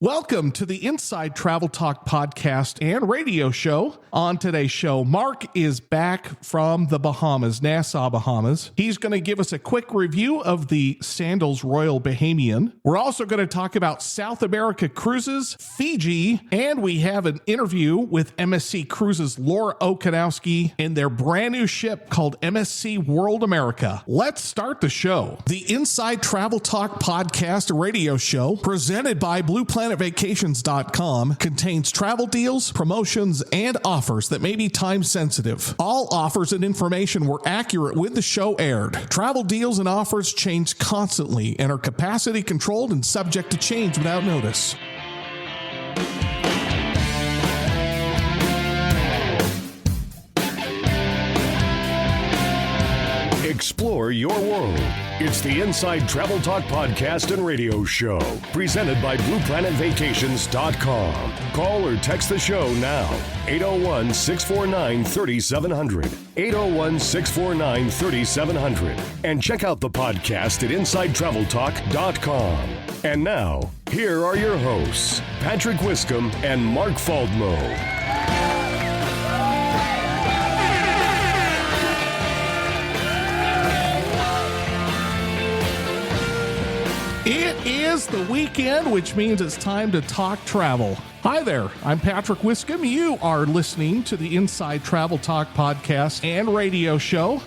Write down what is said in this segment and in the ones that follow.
Welcome to the Inside Travel Talk podcast and radio show. On today's show, Mark is back from the Bahamas, Nassau, Bahamas. He's going to give us a quick review of the Sandals Royal Bahamian. We're also going to talk about South America cruises, Fiji, and we have an interview with MSC Cruises' Laura Okanowski and their brand new ship called MSC World America. Let's start the show. The Inside Travel Talk podcast radio show, presented by BluePlanetVacations.com, contains travel deals, promotions, and offers that may be time sensitive. All offers and information were accurate when the show aired. Travel deals and offers change constantly and are capacity controlled and subject to change without notice. Explore your world. It's the Inside Travel Talk podcast and radio show, presented by BluePlanetVacations.com. Call or text the show now, 801-649-3700, 801-649-3700, and check out the podcast at InsideTravelTalk.com. And now, here are your hosts, Patrick Wiscombe and Mark Faldmo. It is the weekend, which means it's time to talk travel. Hi there, I'm Patrick Wiscombe. You are listening to the Inside Travel Talk podcast and radio show.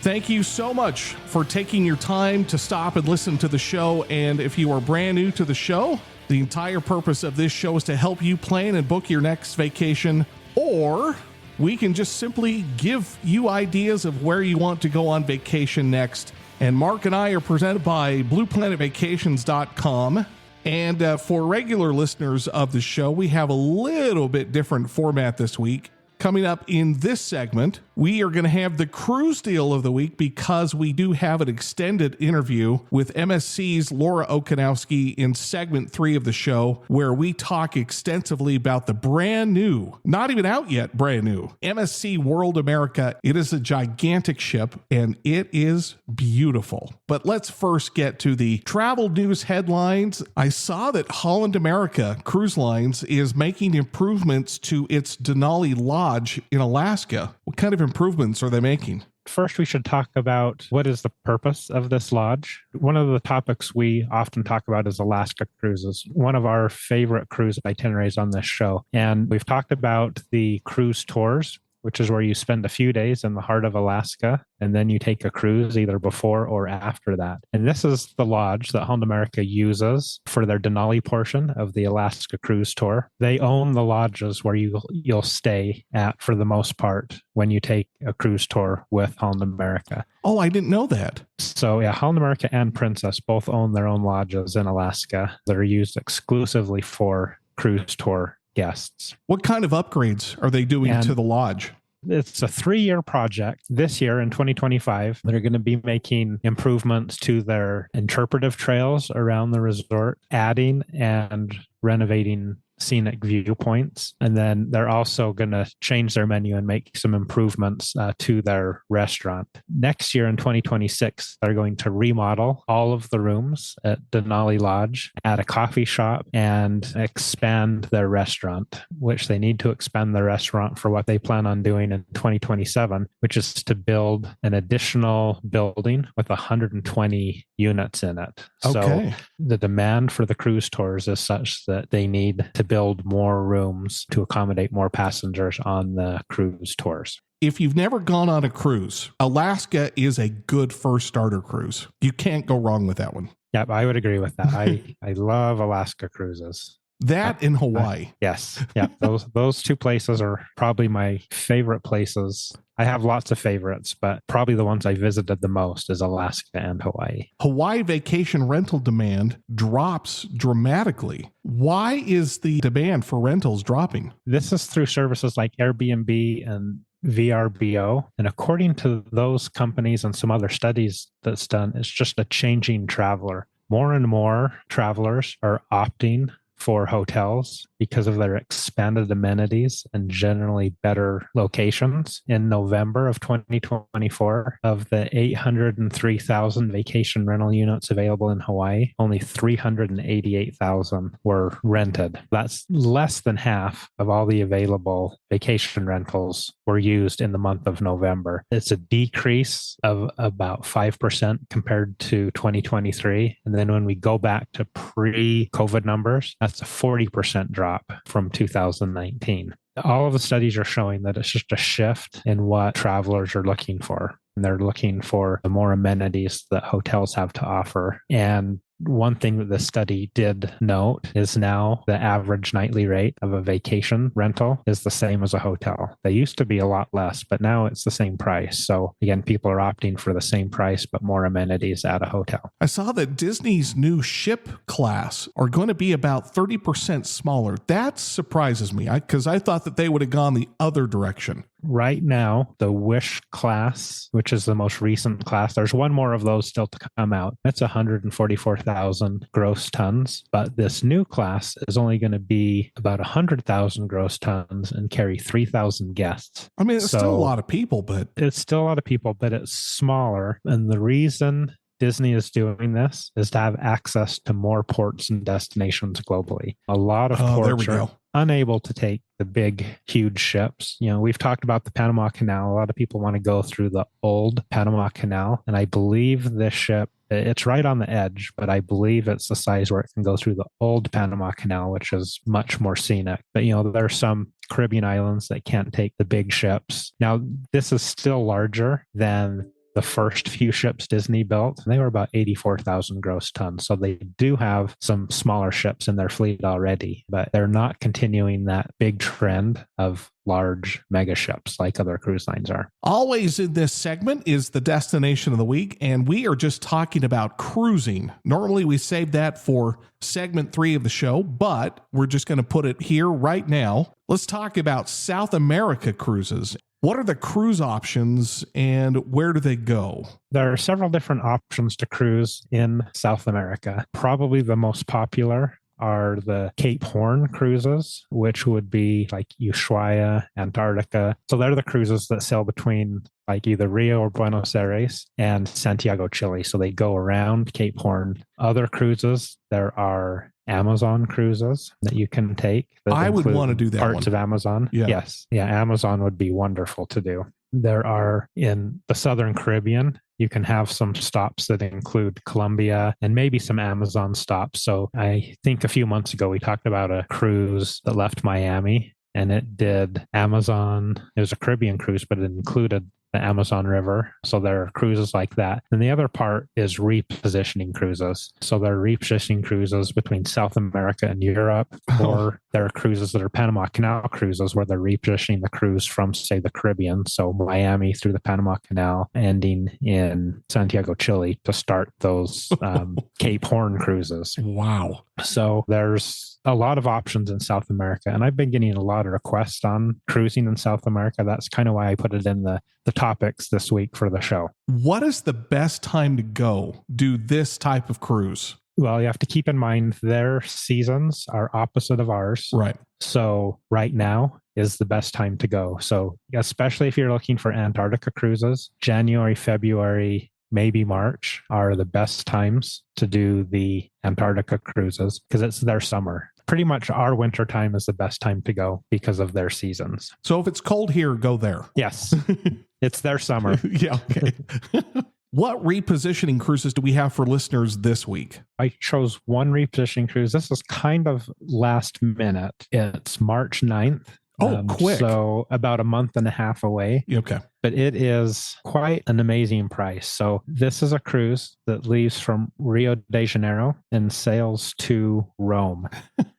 Thank you so much for taking your time to stop and listen to the show. And if you are brand new to the show, the entire purpose of this show is to help you plan and book your next vacation, or we can just simply give you ideas of where you want to go on vacation next. And Mark and I are presented by BluePlanetVacations.com. And for regular listeners of the show, we have a little bit different format this week. Coming up in this segment, we are going to have the cruise deal of the week because we do have an extended interview with MSC's Laura Okanowski in segment 3 of the show, where we talk extensively about the brand new, not even out yet, brand new MSC World America. It is a gigantic ship and it is beautiful. But let's first get to the travel news headlines. I saw that Holland America Cruise Lines is making improvements to its Denali Lodge in Alaska. What kind of improvements are they making? First, we should talk about what is the purpose of this lodge. One of the topics we often talk about is Alaska cruises, one of our favorite cruise itineraries on this show. And we've talked about the cruise tours, which is where you spend a few days in the heart of Alaska, and then you take a cruise either before or after that. And this is the lodge that Holland America uses for their Denali portion of the Alaska cruise tour. They own the lodges where you'll stay at for the most part when you take a cruise tour with Holland America. Oh, I didn't know that. So yeah, Holland America and Princess both own their own lodges in Alaska that are used exclusively for cruise tour guests. What kind of upgrades are they doing to the lodge? It's a 3-year project. This year in 2025, they're going to be making improvements to their interpretive trails around the resort, adding and renovating scenic viewpoints. And then they're also going to change their menu and make some improvements to their restaurant. Next year in 2026, they're going to remodel all of the rooms at Denali Lodge, add a coffee shop, and expand their restaurant, which they need to expand the restaurant for what they plan on doing in 2027, which is to build an additional building with 120 units in it. Okay. So the demand for the cruise tours is such that they need to build more rooms to accommodate more passengers on the cruise tours. If you've never gone on a cruise, Alaska is a good first starter cruise. You can't go wrong with that one. Yeah, I would agree with that. I love Alaska cruises. That in Hawaii. Yes. Yeah. Those two places are probably my favorite places. I have lots of favorites, but probably the ones I visited the most is Alaska and Hawaii. Hawaii vacation rental demand drops dramatically. Why is the demand for rentals dropping? This is through services like Airbnb and VRBO. And according to those companies and some other studies that's done, it's just a changing traveler. More and more travelers are opting for hotels because of their expanded amenities and generally better locations. In November of 2024, of the 803,000 vacation rental units available in Hawaii, only 388,000 were rented. That's less than half of all the available vacation rentals were used in the month of November. It's a decrease of about 5% compared to 2023. And then when we go back to pre-COVID numbers, that's a 40% drop from 2019. All of the studies are showing that it's just a shift in what travelers are looking for. And they're looking for the more amenities that hotels have to offer. And one thing that the study did note is now the average nightly rate of a vacation rental is the same as a hotel. They used to be a lot less, but now it's the same price. So again, people are opting for the same price, but more amenities at a hotel. I saw that Disney's new ship class are going to be about 30% smaller. That surprises me because I thought that they would have gone the other direction. Right now, the Wish class, which is the most recent class, there's one more of those still to come out. That's 144,000 gross tons. But this new class is only going to be about 100,000 gross tons and carry 3,000 guests. I mean, it's still a lot of people, but it's still a lot of people, but it's smaller. And the reason Disney is doing this is to have access to more ports and destinations globally. A lot of ports are unable to take the big, huge ships. You know, we've talked about the Panama Canal. A lot of people want to go through the old Panama Canal. And I believe this ship, it's right on the edge, but I believe it's the size where it can go through the old Panama Canal, which is much more scenic. But, you know, there are some Caribbean islands that can't take the big ships. Now, this is still larger than the first few ships Disney built. They were about 84,000 gross tons. So they do have some smaller ships in their fleet already, but they're not continuing that big trend of large mega ships like other cruise lines are. Always in this segment is the destination of the week, and we are just talking about cruising. Normally we save that for segment 3 of the show, but we're just going to put it here right now. Let's talk about South America cruises. What are the cruise options and where do they go? There are several different options to cruise in South America. Probably the most popular are the Cape Horn cruises, which would be like Ushuaia, Antarctica. So they're the cruises that sail between like either Rio or Buenos Aires and Santiago, Chile. So they go around Cape Horn. Other cruises, there are Amazon cruises that you can take. I would want to do that parts one. of Amazon. Yeah. Yes. Yeah. Amazon would be wonderful to do. There are in the Southern Caribbean, you can have some stops that include Colombia and maybe some Amazon stops. So I think a few months ago, we talked about a cruise that left Miami and it did Amazon. It was a Caribbean cruise, but it included the Amazon River. So there are cruises like that. And the other part is repositioning cruises. So there are repositioning cruises between South America and Europe, or there are cruises that are Panama Canal cruises where they're repositioning the cruise from, say, the Caribbean. So Miami through the Panama Canal, ending in Santiago, Chile to start those Cape Horn cruises. Wow. So there's a lot of options in South America. And I've been getting a lot of requests on cruising in South America. That's kind of why I put it in the topics this week for the show. What is the best time to go do this type of cruise? Well, you have to keep in mind their seasons are opposite of ours. Right. So right now is the best time to go. So especially if you're looking for Antarctica cruises, January, February, maybe March are the best times to do the Antarctica cruises because it's their summer. Pretty much our winter time is the best time to go because of their seasons. So if it's cold here, go there. Yes. It's their summer. Yeah. Okay. What repositioning cruises do we have for listeners this week? I chose one repositioning cruise. This is kind of last minute. It's March 9th. Oh, quick. So about a month and a half away. Okay. But it is quite an amazing price. So this is a cruise that leaves from Rio de Janeiro and sails to Rome. It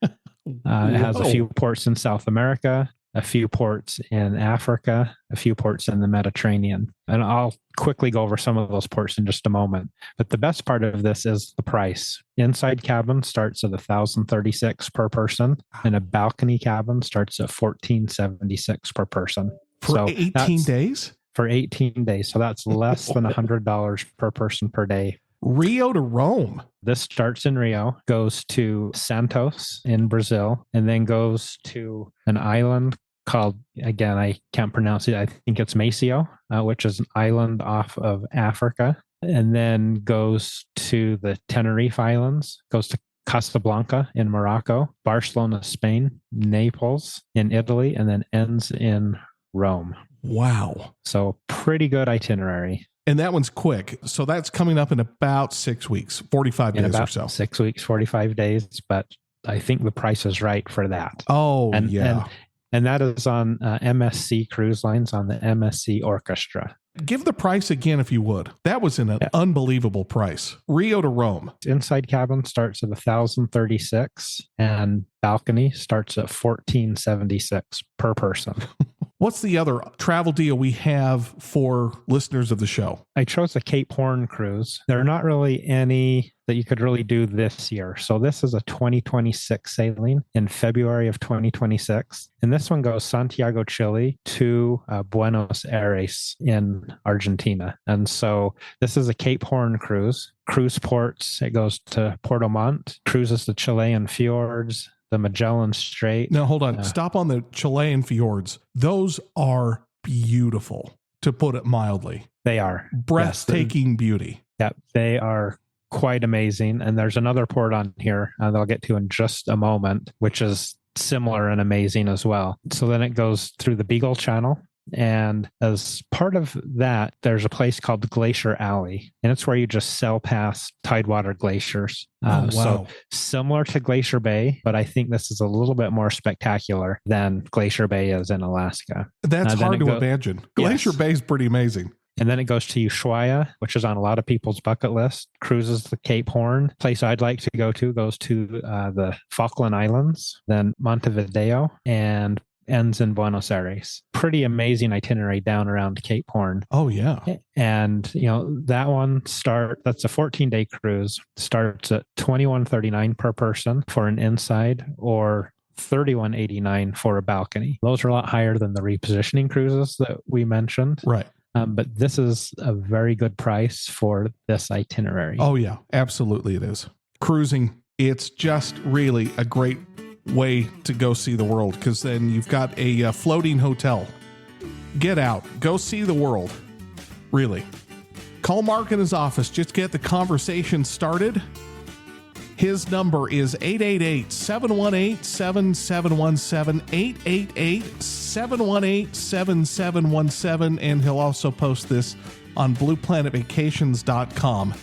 has a few ports in South America, a few ports in Africa, a few ports in the Mediterranean. And I'll quickly go over some of those ports in just a moment. But the best part of this is the price. Inside cabin starts at $1,036 per person, and a balcony cabin starts at $1,476 per person. For 18 days? For 18 days. So that's less than $100 per person per day Rio to Rome. This starts in Rio, goes to Santos in Brazil, and then goes to an island called, again, I can't pronounce it. I think it's Maceo, which is an island off of Africa, and then goes to the Tenerife Islands, goes to Casablanca in Morocco, Barcelona, Spain, Naples in Italy, and then ends in Rome. Wow. So pretty good itinerary. And that one's quick. So that's coming up in about 6 weeks, 45 days or so. 6 weeks, 45 days. But I think the price is right for that. Oh, yeah. And that is on MSC Cruise Lines on the MSC Orchestra. Give the price again if you would. That was an unbelievable price. Rio to Rome. Inside cabin starts at $1,036 and balcony starts at $1,476 per person. What's the other travel deal we have for listeners of the show? I chose a Cape Horn cruise. There are not really any that you could really do this year. So this is a 2026 sailing in February of 2026. And this one goes Santiago, Chile to Buenos Aires in Argentina. And so this is a Cape Horn cruise. Cruise ports, it goes to Puerto Montt, cruises the Chilean fjords, the Magellan Strait. Now, hold on. Stop on the Chilean fjords. Those are beautiful, to put it mildly. They are. Breathtaking beauty. Yeah, they are quite amazing. And there's another port on here that I'll get to in just a moment, which is similar and amazing as well. So then it goes through the Beagle Channel. And as part of that, there's a place called Glacier Alley, and it's where you just sail past tidewater glaciers. Wow. So similar to Glacier Bay, but I think this is a little bit more spectacular than Glacier Bay is in Alaska. That's hard to imagine. Glacier Bay is pretty amazing. And then it goes to Ushuaia, which is on a lot of people's bucket list. Cruises the Cape Horn. Place I'd like to go to goes to the Falkland Islands, then Montevideo, and ends in Buenos Aires. Pretty amazing itinerary down around Cape Horn. Oh, yeah. And, that one that's a 14-day cruise, starts at $21.39 per person for an inside or $31.89 for a balcony. Those are a lot higher than the repositioning cruises that we mentioned. Right. But this is a very good price for this itinerary. Oh, yeah. Absolutely it is. Cruising, it's just really a great way to go see the world, because then you've got a floating hotel. Get out. Go see the world. Really. Call Mark in his office. Just get the conversation started. His number is 888-718-7717, 888-718-7717, and he'll also post this on blueplanetvacations.com.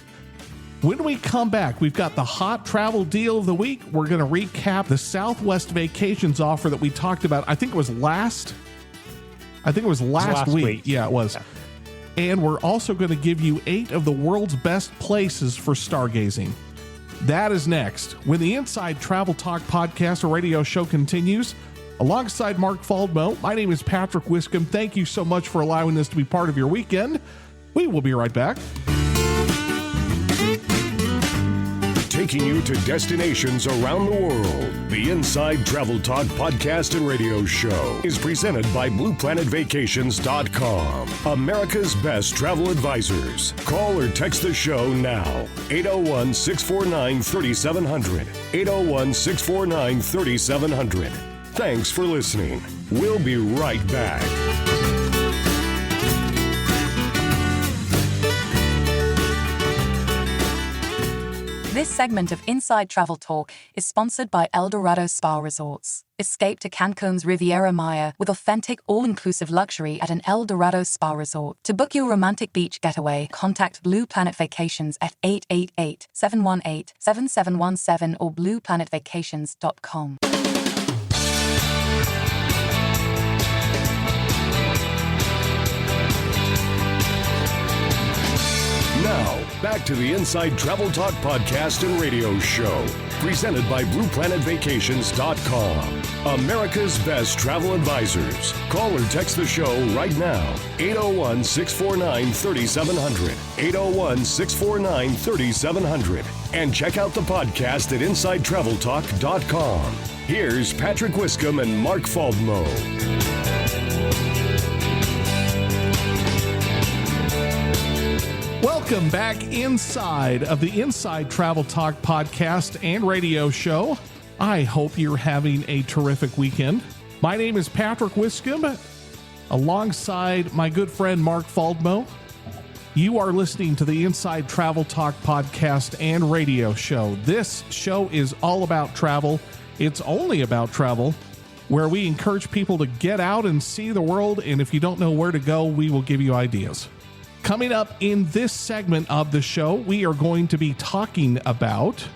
When we come back, we've got the hot travel deal of the week. We're going to recap the Southwest Vacations offer that we talked about. I think it was last week. Yeah, it was. Yeah. And we're also going to give you 8 of the world's best places for stargazing. That is next when the Inside Travel Talk podcast or radio show continues. Alongside Mark Faldmo, my name is Patrick Wiscombe. Thank you so much for allowing this to be part of your weekend. We will be right back. Taking you to destinations around the world. The Inside Travel Talk podcast and radio show is presented by BluePlanetVacations.com, America's best travel advisors. Call or text the show now. 801-649-3700. 801-649-3700. Thanks for listening. We'll be right back. This segment of Inside Travel Talk is sponsored by El Dorado Spa Resorts. Escape to Cancun's Riviera Maya with authentic, all-inclusive luxury at an El Dorado Spa Resort. To book your romantic beach getaway, contact Blue Planet Vacations at 888-718-7717 or blueplanetvacations.com. Now, back to the Inside Travel Talk podcast and radio show, presented by BluePlanetVacations.com, America's best travel advisors. Call or text the show right now, 801-649-3700, 801-649-3700, and check out the podcast at InsideTravelTalk.com. Here's Patrick Wiscombe and Mark Faldmo. Welcome back inside of the Inside Travel Talk podcast and radio show. I hope you're having a terrific weekend. My name is Patrick Wiscombe, alongside my good friend Mark Faldmo. You are listening to the Inside Travel Talk podcast and radio show. This show is all about travel. It's only about travel, where we encourage people to get out and see the world. And if you don't know where to go, we will give you ideas. Coming up in this segment of the show, we are going to be talking about...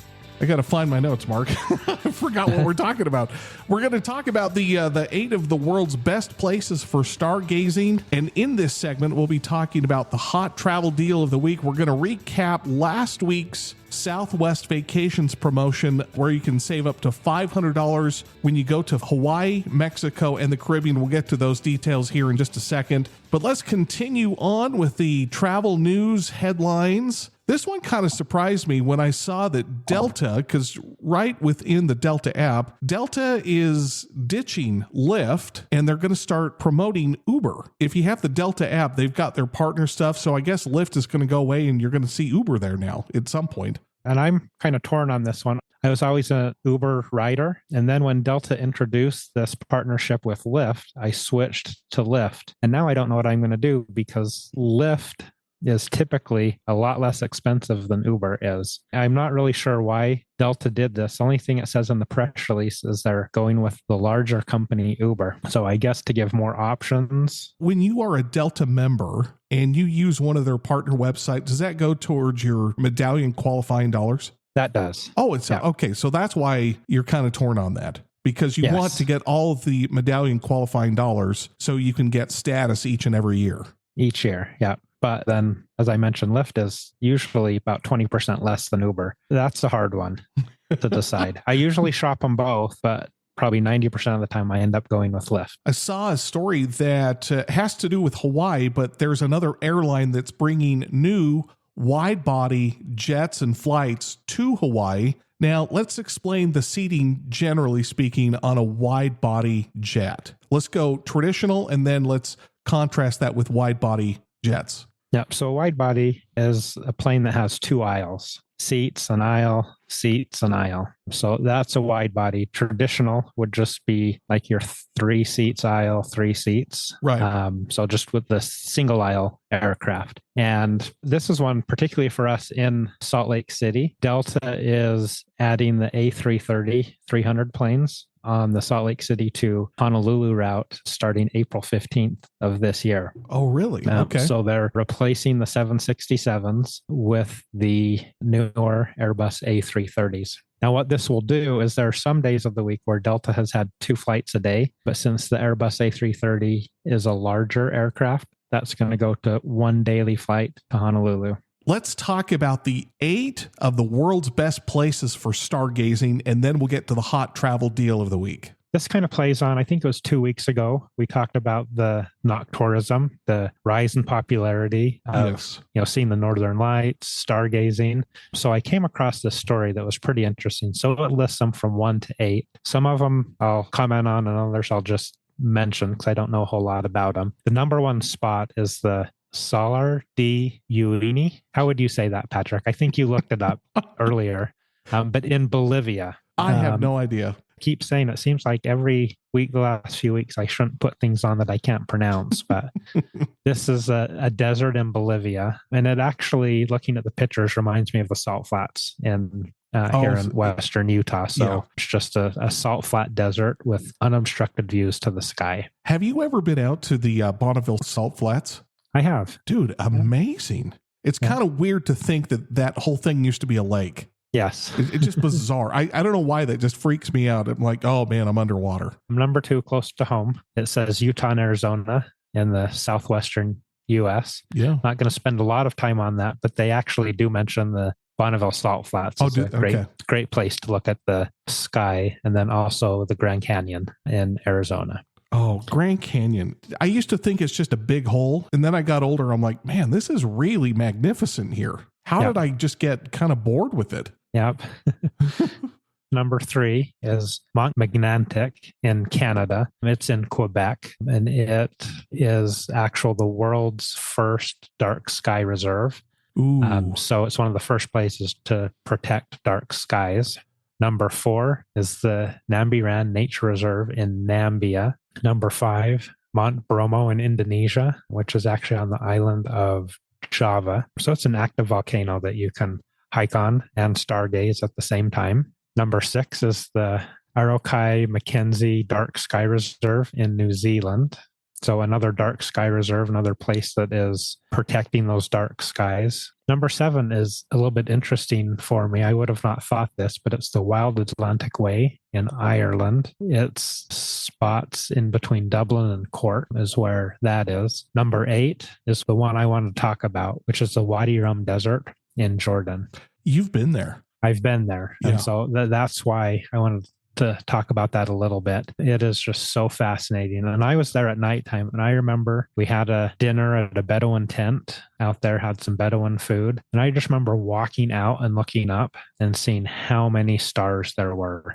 I got to find my notes, Mark. I forgot what we're talking about. We're going to talk about the 8 of the world's best places for stargazing. And in this segment, we'll be talking about the hot travel deal of the week. We're going to recap last week's Southwest Vacations promotion, where you can save up to $500 when you go to Hawaii, Mexico, and the Caribbean. We'll get to those details here in just a second. But let's continue on with the travel news headlines. This one kind of surprised me when I saw that Delta, because right within the Delta app, Delta is ditching Lyft and they're going to start promoting Uber. If you have the Delta app, they've got their partner stuff. So I guess Lyft is going to go away and you're going to see Uber there now at some point. And I'm kind of torn on this one. I was always an Uber rider. And then when Delta introduced this partnership with Lyft, I switched to Lyft. And now I don't know what I'm going to do because Lyft is typically a lot less expensive than Uber is. I'm not really sure why Delta did this. The only thing it says in the press release is they're going with the larger company Uber. So I guess to give more options. When you are a Delta member and you use one of their partner websites, does that go towards your medallion qualifying dollars? That does. Oh, it's okay. So that's why you're kind of torn on that. Because you want to get all of the medallion qualifying dollars so you can get status each and every year. Each year, yeah. But then, as I mentioned, Lyft is usually about 20% less than Uber. That's a hard one to decide. I usually shop them both, but probably 90% of the time I end up going with Lyft. I saw a story that has to do with Hawaii, but there's another airline that's bringing new wide-body jets and flights to Hawaii. Now, let's explain the seating, generally speaking, on a wide-body jet. Let's go traditional, and then let's contrast that with wide-body jets. Yep. So a wide body is a plane that has 2 aisles, seats, an aisle, seats, an aisle. So that's a wide body. Traditional would just be like your 3 seats aisle, 3 seats. Right. So just with the single aisle aircraft. And this is one particularly for us in Salt Lake City. Delta is adding the A330 300 planes on the Salt Lake City to Honolulu route starting April 15th of this year. Oh, really? Okay. So they're replacing the 767s with the newer Airbus A330s. Now, what this will do is there are some days of the week where Delta has had 2 flights a day, but since the Airbus A330 is a larger aircraft, that's going to go to 1 daily flight to Honolulu. Let's talk about the 8 of the world's best places for stargazing, and then we'll get to the hot travel deal of the week. This kind of plays on, I think it was 2 weeks ago, we talked about the noctourism, the rise in popularity of seeing the northern lights, stargazing. So I came across this story that was pretty interesting. So it lists them from 1 to 8. Some of them I'll comment on, and others I'll just mention because I don't know a whole lot about them. The number 1 spot is the Salar de Uyuni. How would you say that, Patrick? I think you looked it up earlier, but in Bolivia. I have no idea. Keep saying it seems like every week, the last few weeks, I shouldn't put things on that I can't pronounce, but this is a desert in Bolivia. And it actually, looking at the pictures, reminds me of the salt flats here in western Utah. So it's just a salt flat desert with unobstructed views to the sky. Have you ever been out to the Bonneville Salt Flats? I have. Dude, amazing. It's kind of weird to think that whole thing used to be a lake. Yes. It's just bizarre. I don't know why that just freaks me out. I'm like, oh man, I'm underwater. Number 2, close to home. It says Utah and Arizona in the southwestern U.S. Yeah. Not going to spend a lot of time on that, but they actually do mention the Bonneville Salt Flats. It's a great place to look at the sky, and then also the Grand Canyon in Arizona. Oh, Grand Canyon. I used to think it's just a big hole. And then I got older. I'm like, man, this is really magnificent here. How did I just get kind of bored with it? Yep. Number 3 is Mont-Mégantic in Canada. It's in Quebec, and it is the world's first dark sky reserve. Ooh. So it's one of the first places to protect dark skies. Number 4 is the Nambiran Nature Reserve in Nambia. Number 5, Mont Bromo in Indonesia, which is actually on the island of Java. So it's an active volcano that you can hike on and stargaze at the same time. Number 6 is the Arokai Mackenzie Dark Sky Reserve in New Zealand. So another dark sky reserve, another place that is protecting those dark skies. Number 7 is a little bit interesting for me. I would have not thought this, but it's the Wild Atlantic Way in Ireland. It's spots in between Dublin and Cork is where that is. Number 8 is the one I want to talk about, which is the Wadi Rum Desert in Jordan. You've been there. I've been there. Yeah. And so that's why I wanted to talk about that a little bit. It is just so fascinating. And I was there at nighttime, and I remember we had a dinner at a Bedouin tent out there, had some Bedouin food. And I just remember walking out and looking up and seeing how many stars there were.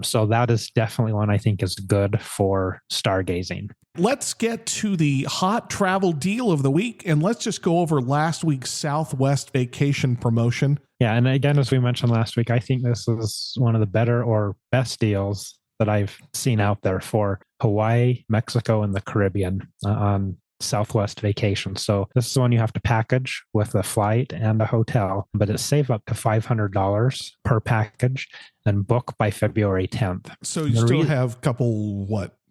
So that is definitely one I think is good for stargazing. Let's get to the hot travel deal of the week, and let's just go over last week's Southwest vacation promotion. Yeah, and again, as we mentioned last week, I think this is one of the better or best deals that I've seen out there for Hawaii, Mexico, and the Caribbean on Southwest vacation. So this is one you have to package with a flight and a hotel, but it's save up to $500 per package and book by February 10th. So you still have a couple,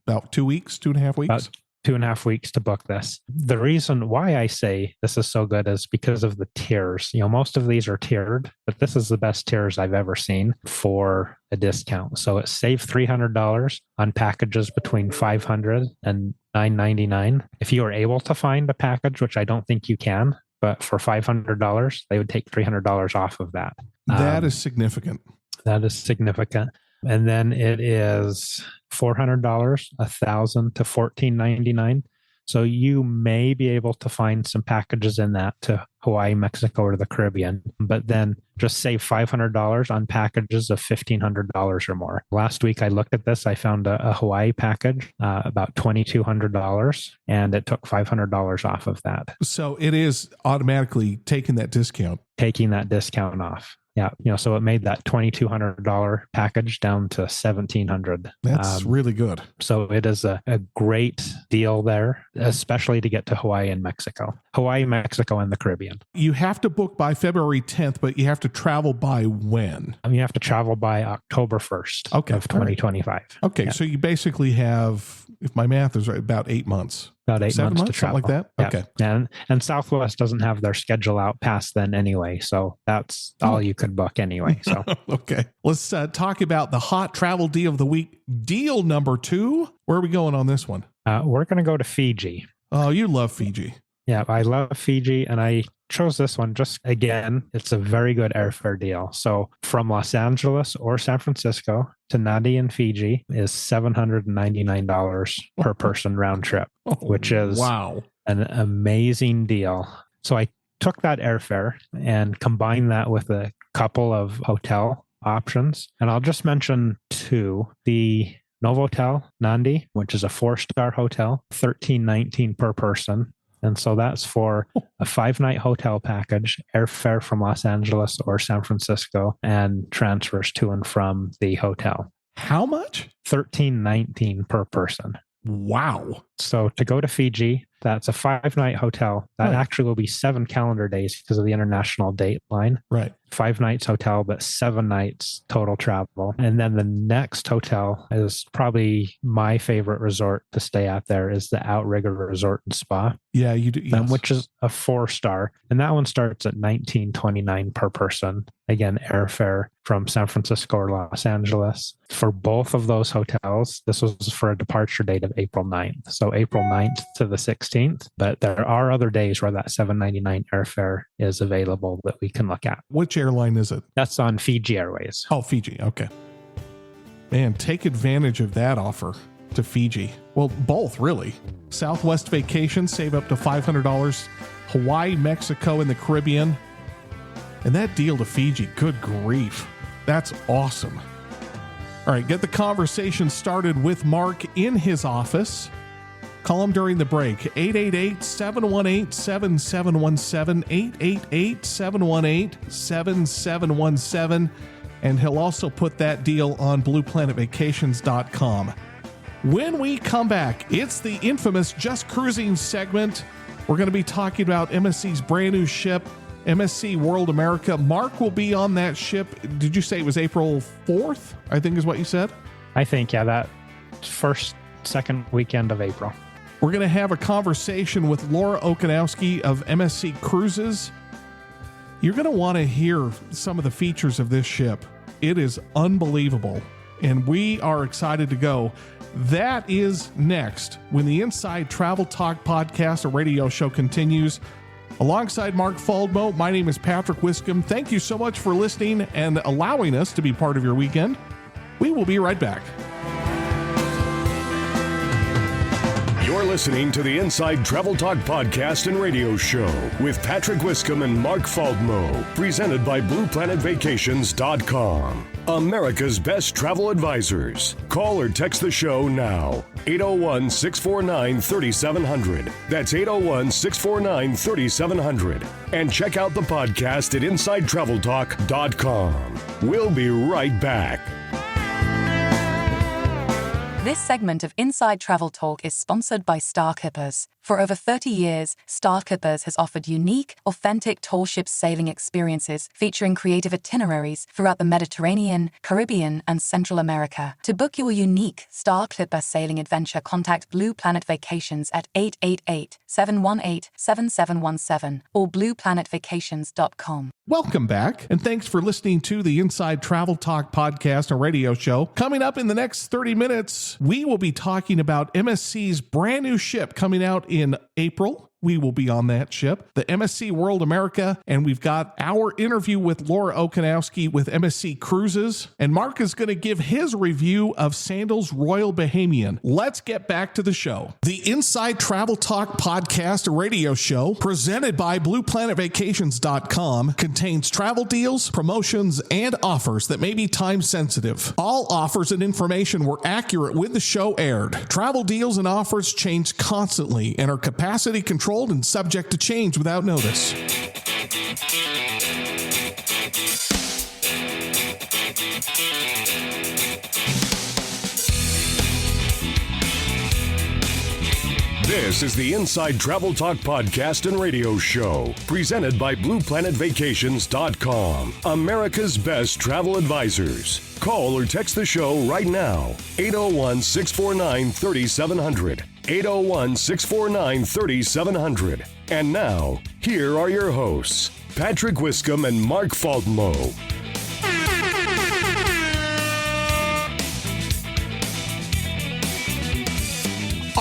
about 2 weeks, 2.5 weeks? About 2.5 weeks to book this. The reason why I say this is so good is because of the tiers. Most of these are tiered, but this is the best tiers I've ever seen for a discount. So it saved $300 on packages between $500 and $999. If you are able to find a package, which I don't think you can, but for $500, they would take $300 off of that. That is significant. That is significant. And then it is $400, $1,000 to $1,499. So you may be able to find some packages in that to Hawaii, Mexico, or the Caribbean, but then just save $500 on packages of $1,500 or more. Last week I looked at this. I found a Hawaii package, about $2,200, and it took $500 off of that. So it is automatically taking that discount. Taking that discount off. Yeah, so it made that $2,200 package down to $1,700. That's really good. So it is a great deal there, especially to get to Hawaii and Mexico. Hawaii, Mexico, and the Caribbean. You have to book by February 10th, but you have to travel by when? You have to travel by October 1st of 2025. Right. Okay, yeah. So you basically have, if my math is right, about 8 months. About 8 months to travel. Something like that? Yeah. Okay. And Southwest doesn't have their schedule out past then anyway. So that's all you could book anyway. So okay. Let's talk about the hot travel deal of the week. Deal number 2. Where are we going on this one? We're going to go to Fiji. Oh, you love Fiji. Yeah, I love Fiji, and I chose this one just, again, it's a very good airfare deal. So from Los Angeles or San Francisco to Nadi in Fiji is $799 per person round trip, which is an amazing deal. So I took that airfare and combined that with a couple of hotel options. And I'll just mention 2. The Novotel Nandi, which is a 4-star hotel, $1,319 per person. And so that's for a 5-night hotel package, airfare from Los Angeles or San Francisco, and transfers to and from the hotel. How much? $1,319 per person. Wow. So to go to Fiji, that's a 5-night hotel. That actually will be 7 calendar days because of the international date line. Right. 5 nights hotel, but 7 nights total travel. And then the next hotel is probably my favorite resort to stay at there is the Outrigger Resort and Spa. Yeah, you do. Yes. Which is a 4-star. And that one starts at $1,929 per person. Again, airfare from San Francisco or Los Angeles. For both of those hotels, this was for a departure date of April 9th. So April 9th to the 16th. But there are other days where that $799 airfare is available that we can look at. Which airline is it? That's on Fiji Airways. Oh, Fiji. Okay. Man, take advantage of that offer to Fiji. Well, both really. Southwest vacation, save up to $500. Hawaii, Mexico, and the Caribbean. And that deal to Fiji, good grief. That's awesome. All right, get the conversation started with Mark in his office. Call them during the break. 888-718-7717, 888-718-7717, and he'll also put that deal on blueplanetvacations.com. When we come back, it's the infamous Just Cruising segment. We're going to be talking about MSC's brand new ship, MSC World America. Mark will be on that ship. Did you say it was April 4th? I think is what you said. I think, yeah, that second weekend of April. We're going to have a conversation with Laura Okanowski of MSC Cruises. You're going to want to hear some of the features of this ship. It is unbelievable, and we are excited to go. That is next when the Inside Travel Talk podcast, a radio show, continues. Alongside Mark Faldmo, my name is Patrick Wiscombe. Thank you so much for listening and allowing us to be part of your weekend. We will be right back. You're listening to the Inside Travel Talk podcast and radio show with Patrick Wiscombe and Mark Faldmo, presented by BluePlanetVacations.com. America's best travel advisors. Call or text the show now. 801-649-3700. That's 801-649-3700. And check out the podcast at InsideTravelTalk.com. We'll be right back. This segment of Inside Travel Talk is sponsored by Starkippers. For over 30 years, Starkippers has offered unique, authentic tall ship sailing experiences featuring creative itineraries throughout the Mediterranean, Caribbean, and Central America. To book your unique Starkipper sailing adventure, contact Blue Planet Vacations at 888-718-7717 or blueplanetvacations.com. Welcome back, and thanks for listening to the Inside Travel Talk podcast and radio show. Coming up in the next 30 minutes, we will be talking about MSC's brand new ship coming out in April. We will be on that ship, the MSC World America, and we've got our interview with Laura Okanowski with MSC Cruises, and Mark is going to give his review of Sandals Royal Bahamian. Let's get back to the show. The Inside Travel Talk podcast radio show, presented by BluePlanetVacations.com, contains travel deals, promotions, and offers that may be time sensitive. All offers and information were accurate when the show aired. Travel deals and offers change constantly and are capacity controlled and subject to change without notice. This is the Inside Travel Talk podcast and radio show, presented by BluePlanetVacations.com, America's best travel advisors. Call or text the show right now, 801-649-3700, 801-649-3700. And now, here are your hosts, Patrick Wiscombe and Mark Faldmo.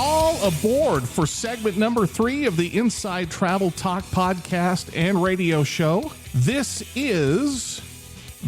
All aboard for segment number 3 of the Inside Travel Talk podcast and radio show. This is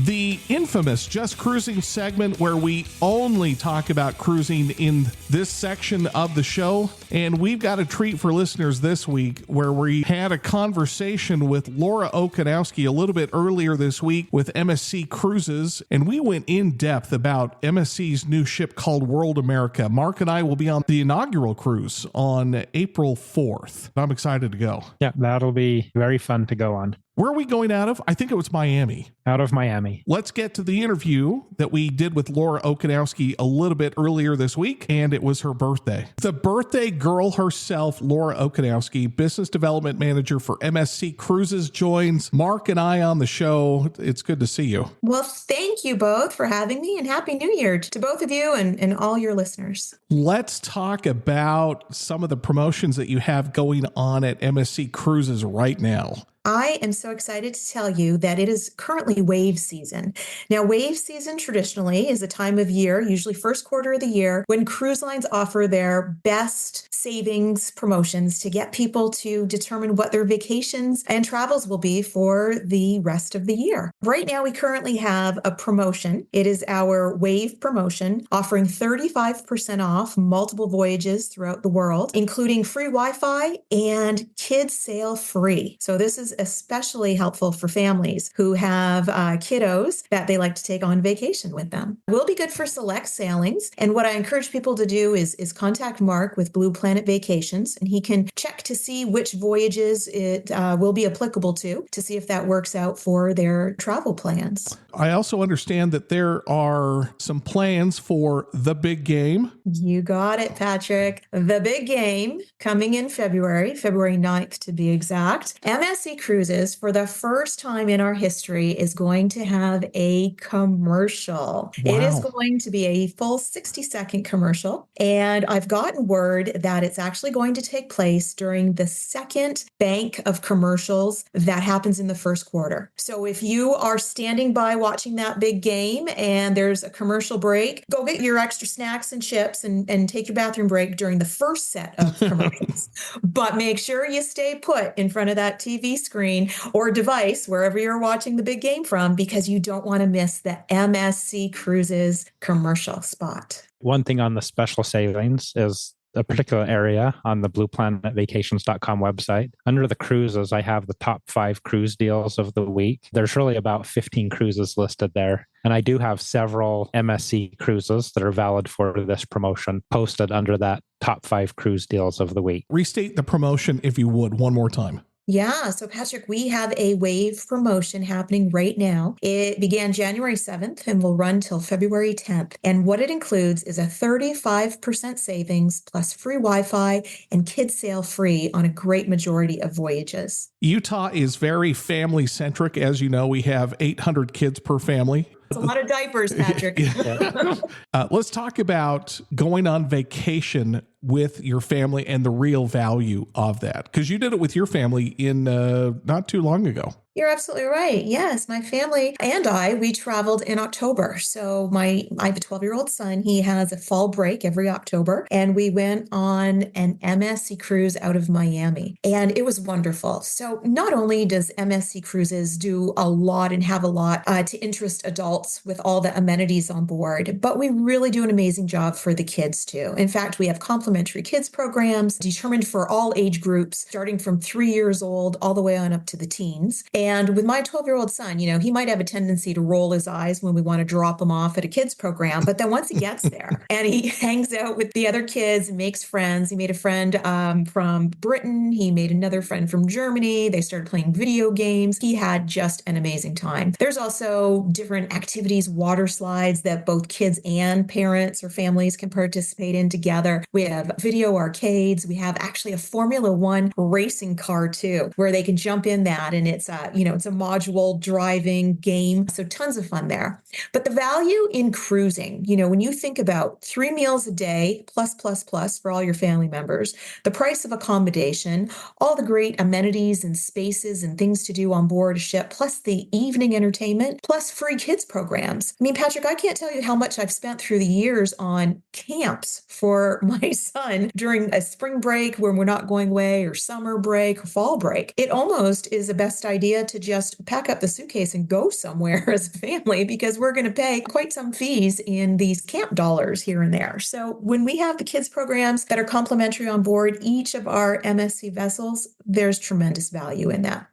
the infamous Just Cruising segment, where we only talk about cruising in this section of the show. And we've got a treat for listeners this week, where we had a conversation with Laura Okanowski a little bit earlier this week with MSC Cruises, and we went in depth about MSC's new ship called World America. Mark and I will be on the inaugural cruise on April 4th. I'm excited to go. Yeah, that'll be very fun to go on. Where are we going out of? I think it was Miami. Out of Miami. Let's get to the interview that we did with Laura Okanowski a little bit earlier this week, and it was her birthday. The birthday girl herself, Laura Okanowski, Business Development Manager for MSC Cruises, joins Mark and I on the show. It's good to see you. Well, thank you both for having me, and Happy New Year to both of you and all your listeners. Let's talk about some of the promotions that you have going on at MSC Cruises right now. I am so excited to tell you that it is currently wave season. Now, wave season traditionally is a time of year, usually first quarter of the year, when cruise lines offer their best savings promotions to get people to determine what their vacations and travels will be for the rest of the year. Right now, we currently have a promotion. It is our wave promotion, offering 35% off multiple voyages throughout the world, including free Wi-Fi and kids sail free. So this is is especially helpful for families who have kiddos that they like to take on vacation with them. Will be good for select sailings. And what I encourage people to do is contact Mark with Blue Planet Vacations, and he can check to see which voyages it will be applicable to see if that works out for their travel plans. I also understand that there are some plans for the big game. You got it, Patrick. The big game coming in February 9th to be exact. MSC Cruises, for the first time in our history, is going to have a commercial. Wow. It is going to be a full 60-second commercial. And I've gotten word that it's actually going to take place during the second bank of commercials that happens in the first quarter. So if you are standing by watching that big game and there's a commercial break, go get your extra snacks and chips and take your bathroom break during the first set of commercials. But make sure you stay put in front of that TV screen or device, wherever you're watching the big game from, because you don't want to miss the MSC Cruises commercial spot. One thing on the special sailings is a particular area on the blueplanetvacations.com website. Under the cruises, I have the top 5 cruise deals of the week. There's really about 15 cruises listed there. And I do have several MSC cruises that are valid for this promotion posted under that top 5 cruise deals of the week. Restate the promotion, if you would, one more time. Yeah. So, Patrick, we have a wave promotion happening right now. It began January 7th and will run till February 10th. And what it includes is a 35% savings plus free Wi-Fi and kids sail free on a great majority of voyages. Utah is very family centric. As you know, we have 800 kids per family. It's a lot of diapers, Patrick. Let's talk about going on vacation with your family and the real value of that, because you did it with your family in not too long ago. You're absolutely right. Yes, my family and we traveled in October. So I have a 12-year-old son. He has a fall break every October, and we went on an MSC cruise out of Miami, and it was wonderful. So not only does MSC Cruises do a lot and have a lot to interest adults with all the amenities on board, but we really do an amazing job for the kids too. In fact, we have complimentary kids programs determined for all age groups, starting from 3 years old all the way on up to the teens. And with my 12-year-old son, he might have a tendency to roll his eyes when we want to drop him off at a kids program. But then once he gets there and he hangs out with the other kids and makes friends, he made a friend from Britain. He made another friend from Germany. They started playing video games. He had just an amazing time. There's also different activities, water slides that both kids and parents or families can participate in together. We have video arcades. We have actually a Formula One racing car too, where they can jump in that, and it's it's a module driving game. So tons of fun there. But the value in cruising, when you think about 3 meals a day, plus for all your family members, the price of accommodation, all the great amenities and spaces and things to do on board a ship, plus the evening entertainment, plus free kids programs. I mean, Patrick, I can't tell you how much I've spent through the years on camps for my son during a spring break when we're not going away, or summer break or fall break. It almost is the best idea to just pack up the suitcase and go somewhere as a family, because we're going to pay quite some fees in these camp dollars here and there. So when we have the kids programs that are complimentary on board each of our MSC vessels, there's tremendous value in that.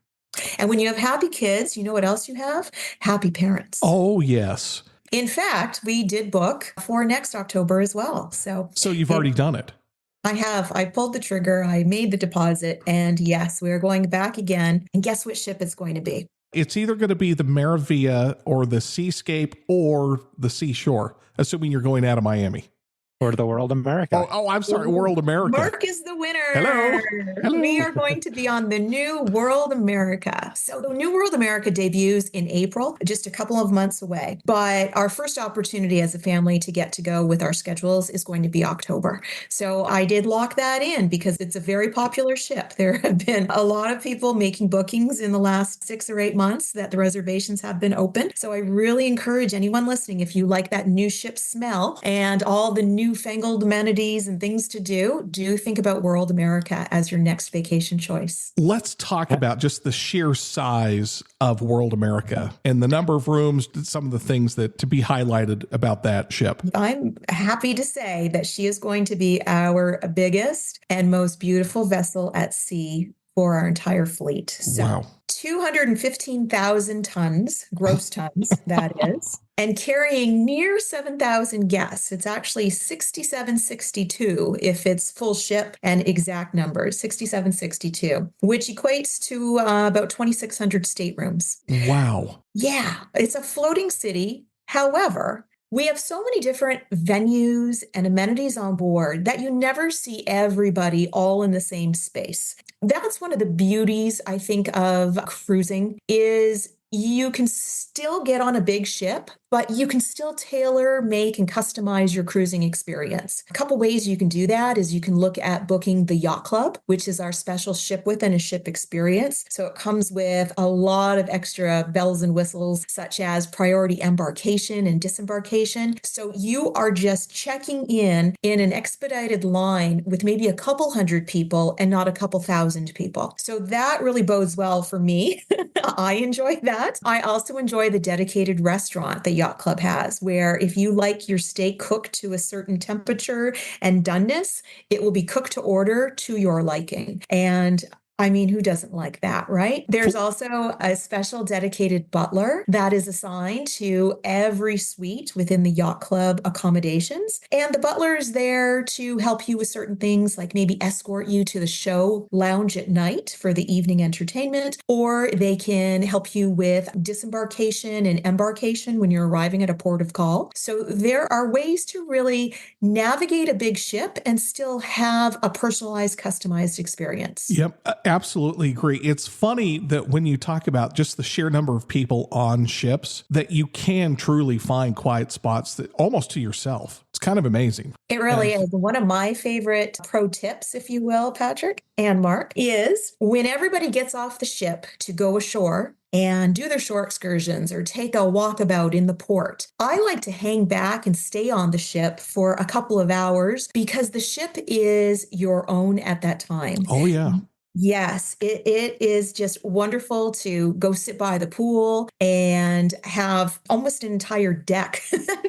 And when you have happy kids, you know what else you have? Happy parents. Oh, yes. In fact, we did book for next October as well. So you've already done it. I have. I pulled the trigger. I made the deposit. And yes, we're going back again. And guess which ship it's going to be? It's either going to be the Maravilla or the Seascape or the Seashore, assuming you're going out of Miami. Or the World America. Oh, I'm sorry, World America. Mark is the winner. Hello. We are going to be on the new World America. So the new World America debuts in April, just a couple of months away. But our first opportunity as a family to get to go with our schedules is going to be October. So I did lock that in because it's a very popular ship. There have been a lot of people making bookings in the last 6 or 8 months that the reservations have been open. So I really encourage anyone listening, if you like that new ship smell and all the newfangled amenities and things to do think about World America as your next vacation choice. Let's talk about just the sheer size of World America and the number of rooms, some of the things that to be highlighted about that ship. I'm happy to say that she is going to be our biggest and most beautiful vessel at sea for our entire fleet. So Wow. 215,000 tons, gross tons, that is, and carrying near 7,000 guests. It's actually 6762 if it's full ship and exact numbers, 6762, which equates to about 2,600 staterooms. Wow. Yeah, it's a floating city. However, we have so many different venues and amenities on board that you never see everybody all in the same space. That's one of the beauties, I think, of cruising is you can still get on a big ship, but you can still tailor, make, and customize your cruising experience. A couple ways you can do that is you can look at booking the Yacht Club, which is our special ship within a ship experience. So it comes with a lot of extra bells and whistles, such as priority embarkation and disembarkation. So you are just checking in an expedited line with maybe a couple hundred people and not a couple thousand people. So that really bodes well for me. I enjoy that. I also enjoy the dedicated restaurant that Yacht Club has, where if you like your steak cooked to a certain temperature and doneness, it will be cooked to order to your liking. And I mean, who doesn't like that, right? There's also a special dedicated butler that is assigned to every suite within the Yacht Club accommodations. And the butler is there to help you with certain things, like maybe escort you to the show lounge at night for the evening entertainment, or they can help you with disembarkation and embarkation when you're arriving at a port of call. So there are ways to really navigate a big ship and still have a personalized, customized experience. Yep, absolutely agree. It's funny that when you talk about just the sheer number of people on ships, that you can truly find quiet spots that almost to yourself. It's kind of amazing. It really is. One of my favorite pro tips, if you will, Patrick and Mark, is when everybody gets off the ship to go ashore and do their shore excursions or take a walkabout in the port, I like to hang back and stay on the ship for a couple of hours because the ship is your own at that time. Oh, yeah. Yes, it is just wonderful to go sit by the pool and have almost an entire deck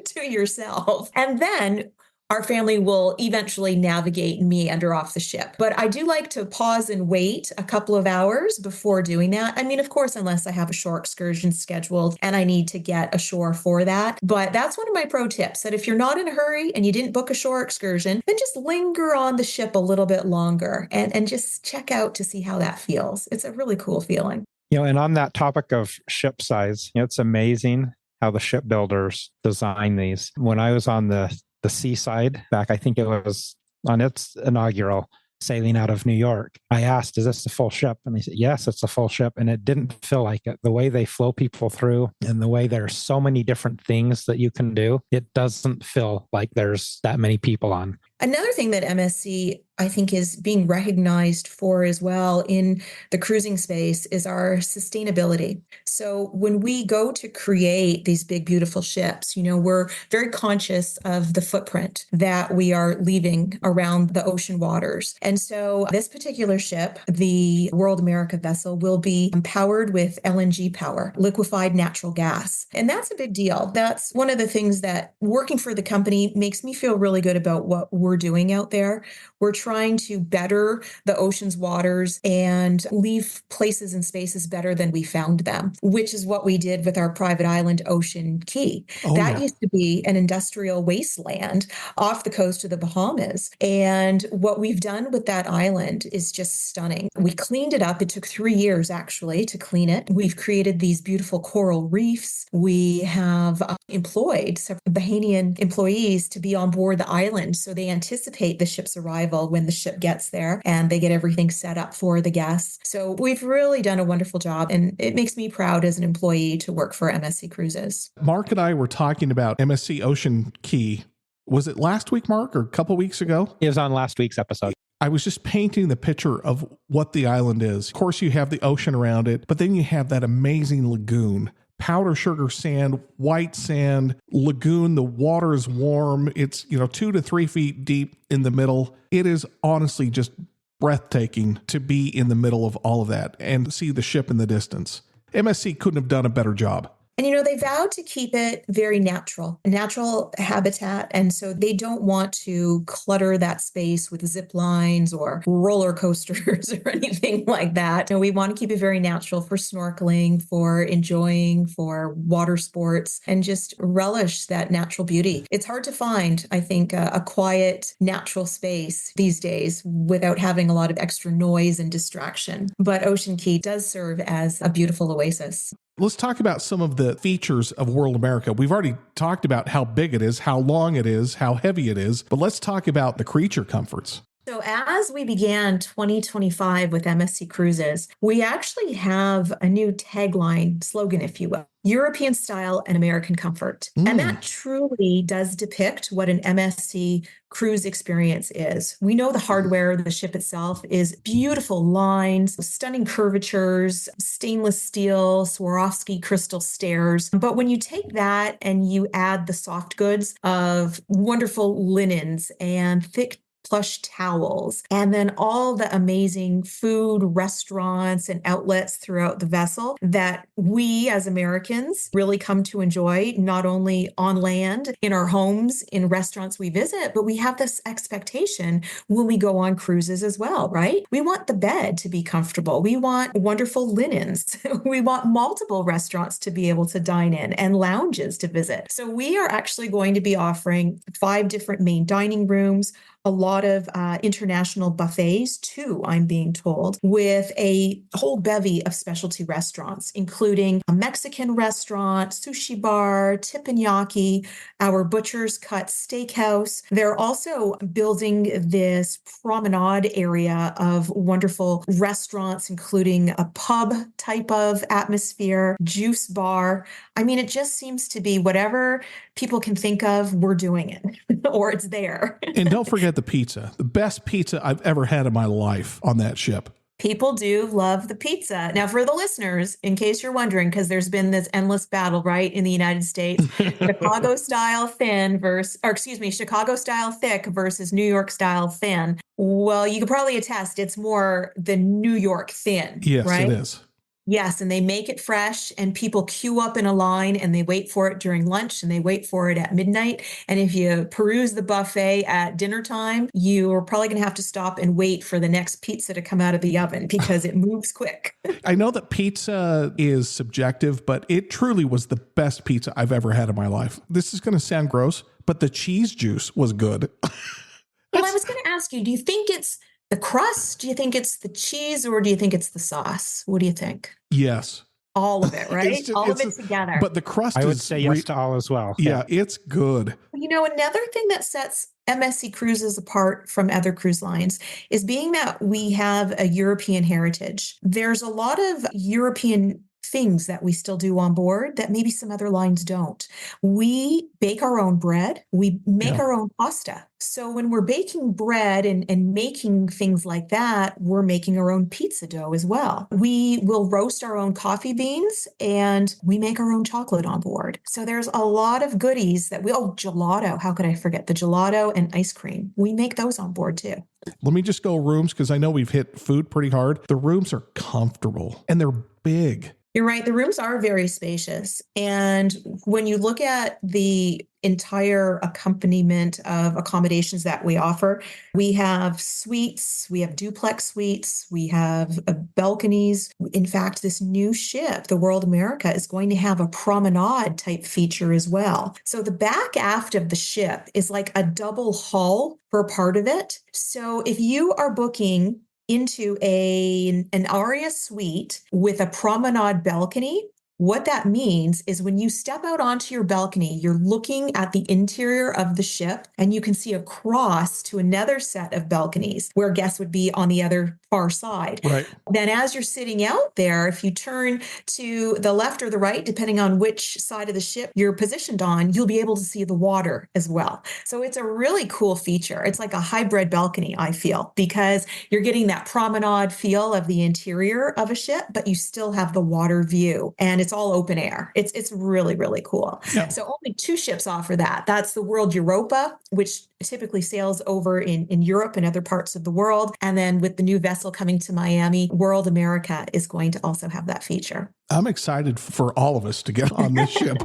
to yourself. And then our family will eventually navigate and meander off the ship. But I do like to pause and wait a couple of hours before doing that. I mean, of course, unless I have a shore excursion scheduled and I need to get ashore for that. But that's one of my pro tips, that if you're not in a hurry and you didn't book a shore excursion, then just linger on the ship a little bit longer and just check out to see how that feels. It's a really cool feeling. And on that topic of ship size, it's amazing how the shipbuilders design these. When I was on the seaside back, I think it was on its inaugural sailing out of New York, I asked, is this a full ship? And they said, yes, it's a full ship. And it didn't feel like it. The way they flow people through and the way there's so many different things that you can do, it doesn't feel like there's that many people on. Another thing that MSC, I think, is being recognized for as well in the cruising space is our sustainability. So when we go to create these big, beautiful ships, we're very conscious of the footprint that we are leaving around the ocean waters. And so this particular ship, the World America vessel, will be powered with LNG power, liquefied natural gas. And that's a big deal. That's one of the things that working for the company makes me feel really good about what we're doing out there. We're trying to better the ocean's waters and leave places and spaces better than we found them, which is what we did with our private island, Ocean Key. That used to be an industrial wasteland off the coast of the Bahamas. And what we've done with that island is just stunning. We cleaned it up. It took 3 years, actually, to clean it. We've created these beautiful coral reefs. We have employed several Bahamian employees to be on board the island, so they anticipate the ship's arrival when the ship gets there and they get everything set up for the guests. So we've really done a wonderful job, and it makes me proud as an employee to work for MSC Cruises. Mark and I were talking about MSC Ocean Key. Was it last week, Mark, or a couple weeks ago? It was on last week's episode. I was just painting the picture of what the island is. Of course, you have the ocean around it, but then you have that amazing lagoon. Powder sugar sand, white sand, lagoon. The water is warm. It's 2 to 3 feet deep in the middle. It is honestly just breathtaking to be in the middle of all of that and see the ship in the distance. MSC couldn't have done a better job. And, they vowed to keep it very natural, a natural habitat. And so they don't want to clutter that space with zip lines or roller coasters or anything like that. We want to keep it very natural for snorkeling, for enjoying, for water sports, and just relish that natural beauty. It's hard to find, I think, a quiet, natural space these days without having a lot of extra noise and distraction. But Ocean Key does serve as a beautiful oasis. Let's talk about some of the features of World America. We've already talked about how big it is, how long it is, how heavy it is, but let's talk about the creature comforts. So as we began 2025 with MSC Cruises, we actually have a new tagline, slogan, if you will, European style and American comfort. And that truly does depict what an MSC cruise experience is. We know the hardware of the ship itself is beautiful lines, stunning curvatures, stainless steel, Swarovski crystal stairs. But when you take that and you add the soft goods of wonderful linens and thick plush towels, and then all the amazing food, restaurants, and outlets throughout the vessel that we as Americans really come to enjoy, not only on land, in our homes, in restaurants we visit, but we have this expectation when we go on cruises as well, right? We want the bed to be comfortable. We want wonderful linens. We want multiple restaurants to be able to dine in and lounges to visit. So we are actually going to be offering 5 different main dining rooms, a lot of international buffets too, I'm being told, with a whole bevy of specialty restaurants, including a Mexican restaurant, sushi bar, teppanyaki, our Butcher's Cut Steakhouse. They're also building this promenade area of wonderful restaurants, including a pub type of atmosphere, juice bar. I mean, it just seems to be whatever people can think of, we're doing it, or it's there. And don't forget the pizza. The best pizza I've ever had in my life on that ship. People do love the pizza. Now, for the listeners, in case you're wondering, because there's been this endless battle, right, in the United States, Chicago style thick versus New York style thin. Well, you could probably attest it's more the New York thin. Yes, right? it is. Yes, and they make it fresh and people queue up in a line and they wait for it during lunch and they wait for it at midnight. And if you peruse the buffet at dinner time, you are probably going to have to stop and wait for the next pizza to come out of the oven because it moves quick. I know that pizza is subjective, but it truly was the best pizza I've ever had in my life. This is going to sound gross, but the cheese juice was good. Well, I was going to ask you, do you think it's the crust? Do you think it's the cheese or do you think it's the sauce? What do you think? Yes. All of it, right? All of it together. But the crust I would say yes to all as well. Yeah, it's good. Another thing that sets MSC Cruises apart from other cruise lines is being that we have a European heritage. There's a lot of European things that we still do on board that maybe some other lines don't. We bake our own bread. We make our own pasta. So when we're baking bread and making things like that, we're making our own pizza dough as well. We will roast our own coffee beans and we make our own chocolate on board. So there's a lot of goodies that gelato. How could I forget the gelato and ice cream? We make those on board too. Let me just go rooms because I know we've hit food pretty hard. The rooms are comfortable and they're big. You're right. The rooms are very spacious. And when you look at the entire accompaniment of accommodations that we offer, we have suites, we have duplex suites, we have balconies. In fact, this new ship, the World America, is going to have a promenade type feature as well. So the back aft of the ship is like a double hull for part of it. So if you are booking into an Aria suite with a promenade balcony, what that means is when you step out onto your balcony, you're looking at the interior of the ship and you can see across to another set of balconies where guests would be on the other far side. Right. Then as you're sitting out there, if you turn to the left or the right, depending on which side of the ship you're positioned on, you'll be able to see the water as well. So it's a really cool feature. It's like a hybrid balcony, I feel, because you're getting that promenade feel of the interior of a ship, but you still have the water view and it's all open air. It's really, really cool. Yeah. So only 2 ships offer that. That's the World Europa, which typically sails over in Europe and other parts of the world. And then with the new vessel coming to Miami, World America is going to also have that feature. I'm excited for all of us to get on this ship.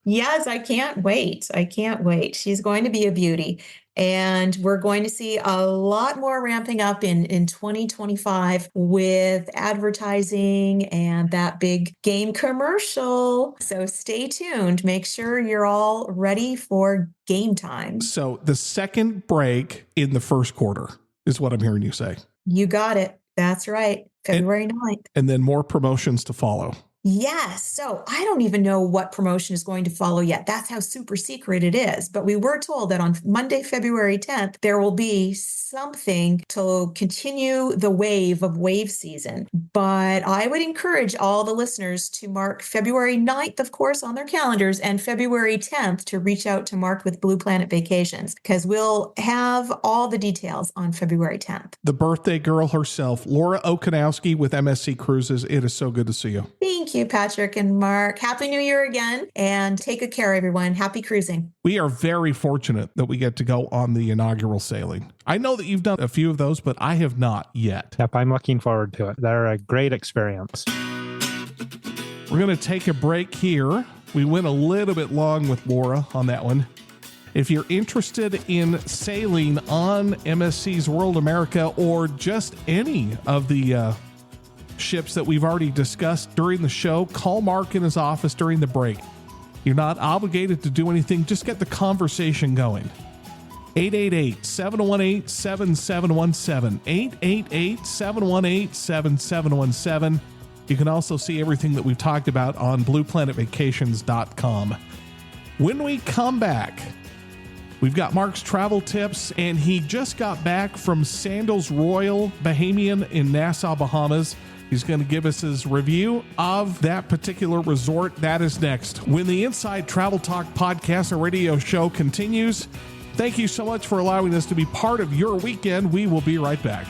Yes, I can't wait. I can't wait. She's going to be a beauty. And we're going to see a lot more ramping up in 2025 with advertising and that big game commercial. So stay tuned. Make sure you're all ready for game time. So the second break in the first quarter is what I'm hearing you say. You got it. That's right. February 9th. And then more promotions to follow. Yes. So I don't even know what promotion is going to follow yet. That's how super secret it is. But we were told that on Monday, February 10th, there will be something to continue the wave of wave season. But I would encourage all the listeners to mark February 9th, of course, on their calendars, and February 10th to reach out to Mark with Blue Planet Vacations, because we'll have all the details on February 10th. The birthday girl herself, Laura Okanowski with MSC Cruises. It is so good to see you. Thank you, Patrick and Mark. Happy New Year again, and take good care, everyone. Happy cruising. We are very fortunate that we get to go on the inaugural sailing. I know that you've done a few of those, but I have not yet. Yep, I'm looking forward to it. They're a great experience. We're going to take a break here. We went a little bit long with Laura on that one. If you're interested in sailing on MSC's World America or just any of the ships that we've already discussed during the show, call Mark in his office during the break. You're not obligated to do anything. Just get the conversation going. 888-718-7717. 888-718-7717. You can also see everything that we've talked about on blueplanetvacations.com. When we come back, we've got Mark's travel tips, and he just got back from Sandals Royal Bahamian in Nassau, Bahamas. He's going to give us his review of that particular resort. That is next. When the Inside Travel Talk podcast and radio show continues, thank you so much for allowing us to be part of your weekend. We will be right back.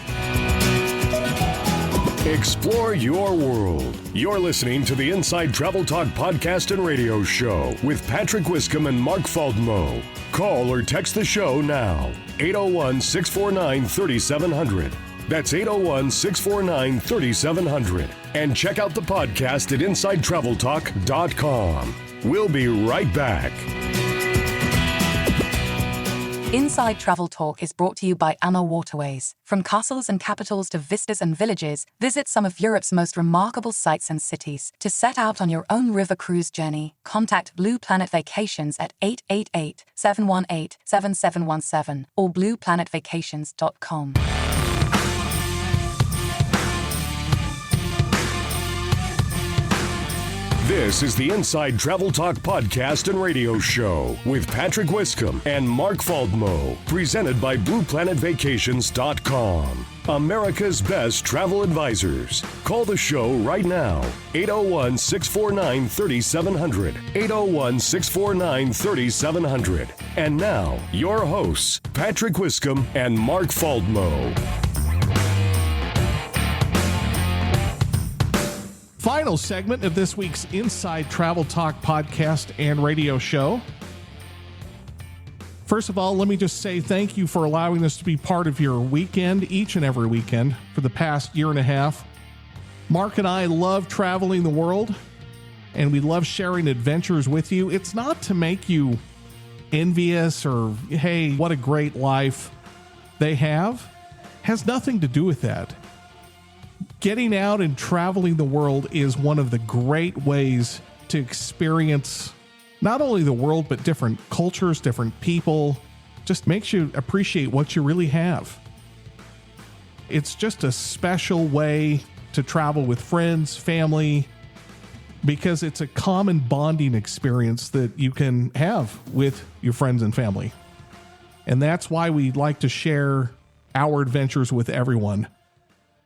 Explore your world. You're listening to the Inside Travel Talk podcast and radio show with Patrick Wiscombe and Mark Faldmo. Call or text the show now. 801-649-3700. That's 801-649-3700. And check out the podcast at InsideTravelTalk.com. We'll be right back. Inside Travel Talk is brought to you by Anna Waterways. From castles and capitals to vistas and villages, visit some of Europe's most remarkable sites and cities. To set out on your own river cruise journey, contact Blue Planet Vacations at 888-718-7717 or blueplanetvacations.com. This is the Inside Travel Talk podcast and radio show with Patrick Wiscombe and Mark Faldmo, presented by BluePlanetVacations.com, America's best travel advisors. Call the show right now, 801-649-3700, 801-649-3700. And now, your hosts, Patrick Wiscombe and Mark Faldmo. Final segment of this week's Inside Travel Talk podcast and radio show. First of all, let me just say thank you for allowing us to be part of your weekend, each and every weekend, for the past year and a half. Mark and I love traveling the world, and we love sharing adventures with you. It's not to make you envious or, hey, what a great life they have. It has nothing to do with that. Getting out and traveling the world is one of the great ways to experience not only the world, but different cultures, different people. Just makes you appreciate what you really have. It's just a special way to travel with friends, family, because it's a common bonding experience that you can have with your friends and family. And that's why we like to share our adventures with everyone.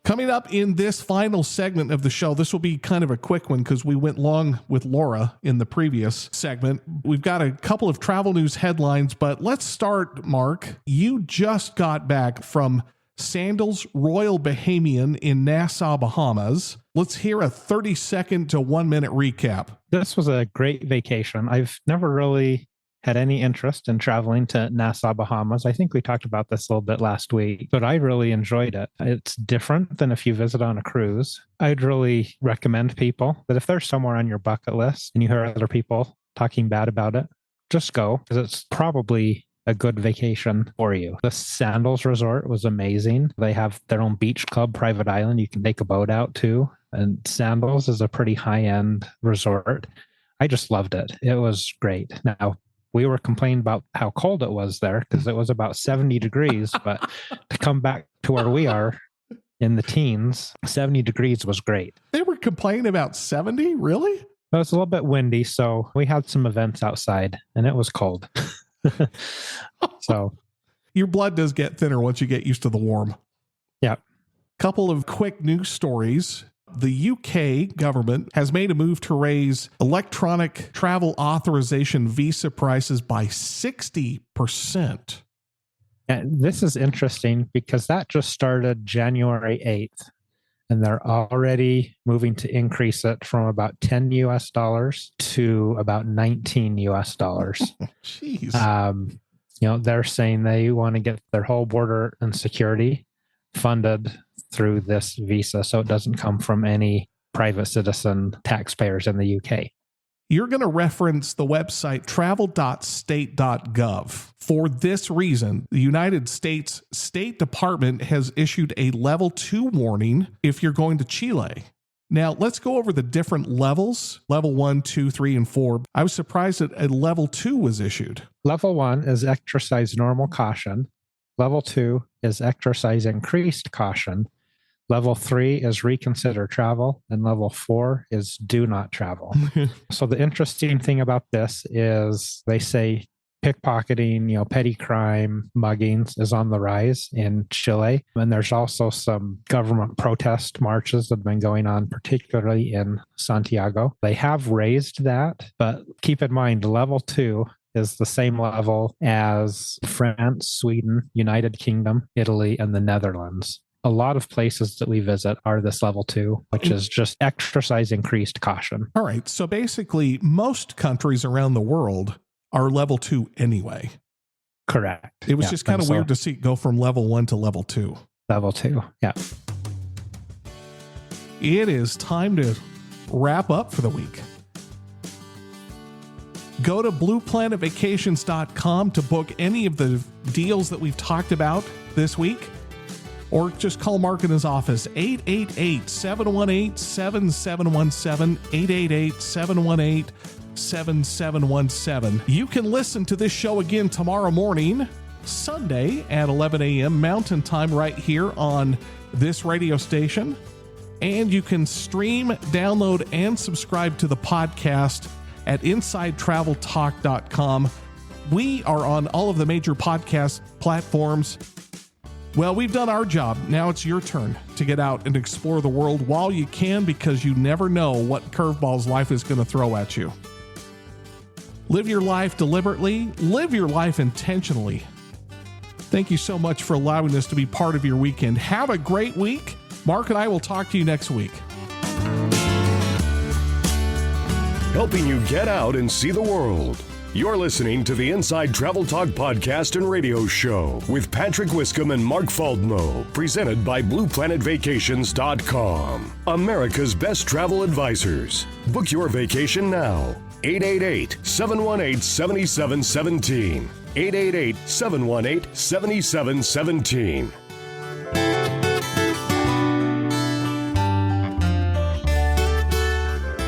Coming up in this final segment of the show, this will be kind of a quick one because we went long with Laura in the previous segment. We've got a couple of travel news headlines, but let's start, Mark. You just got back from Sandals Royal Bahamian in Nassau, Bahamas. Let's hear a 30-second to 1-minute recap. This was a great vacation. I've never really had any interest in traveling to Nassau, Bahamas. I think we talked about this a little bit last week, but I really enjoyed it. It's different than if you visit on a cruise. I'd really recommend people that if there's somewhere on your bucket list and you hear other people talking bad about it, just go, because it's probably a good vacation for you. The Sandals Resort was amazing. They have their own beach club, private island. You can take a boat out too. And Sandals is a pretty high-end resort. I just loved it. It was great. Now, we were complaining about how cold it was there because it was about 70 degrees, but to come back to where we are in the teens, 70 degrees was great. They were complaining about 70? Really? It was a little bit windy, so we had some events outside and it was cold. So your blood does get thinner once you get used to the warm. Yeah. Couple of quick news stories. The UK government has made a move to raise electronic travel authorization visa prices by 60%. And this is interesting because that just started January 8th. And they're already moving to increase it from about 10 US dollars to about 19 US dollars. Jeez. They're saying they want to get their whole border and security funded through this visa, so it doesn't come from any private citizen taxpayers in the UK. You're going to reference the website travel.state.gov. For this reason, the United States State Department has issued a level 2 warning if you're going to Chile. Now, let's go over the different levels, level 1, 2, 3, and 4. I was surprised that a level 2 was issued. Level 1 is exercise normal caution. Level 2 is exercise increased caution. Level 3 is reconsider travel, and level 4 is do not travel. So the interesting thing about this is they say pickpocketing, petty crime, muggings is on the rise in Chile. And there's also some government protest marches that have been going on, particularly in Santiago. They have raised that, but keep in mind, level 2 is the same level as France, Sweden, United Kingdom, Italy, and the Netherlands. A lot of places that we visit are this level 2, which is just exercise increased caution. All right. So basically, most countries around the world are level 2 anyway. Correct. It was just kind of weird to see it go from level 1 to level 2. Level 2, yeah. It is time to wrap up for the week. Go to blueplanetvacations.com to book any of the deals that we've talked about this week. Or just call Mark in his office, 888-718-7717, 888-718-7717. You can listen to this show again tomorrow morning, Sunday at 11 a.m. Mountain Time right here on this radio station. And you can stream, download, and subscribe to the podcast at InsideTravelTalk.com. We are on all of the major podcast platforms. Well, we've done our job. Now it's your turn to get out and explore the world while you can, because you never know what curveballs life is going to throw at you. Live your life deliberately. Live your life intentionally. Thank you so much for allowing us to be part of your weekend. Have a great week. Mark and I will talk to you next week. Helping you get out and see the world. You're listening to the Inside Travel Talk podcast and radio show with Patrick Wiscombe and Mark Faldmo, presented by BluePlanetVacations.com, America's best travel advisors. Book your vacation now. 888-718-7717. 888-718-7717.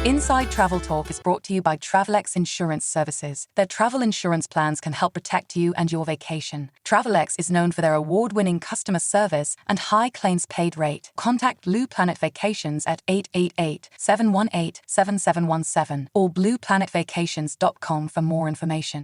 Inside Travel Talk is brought to you by Travelex Insurance Services. Their travel insurance plans can help protect you and your vacation. Travelex is known for their award-winning customer service and high claims paid rate. Contact Blue Planet Vacations at 888-718-7717 or blueplanetvacations.com for more information.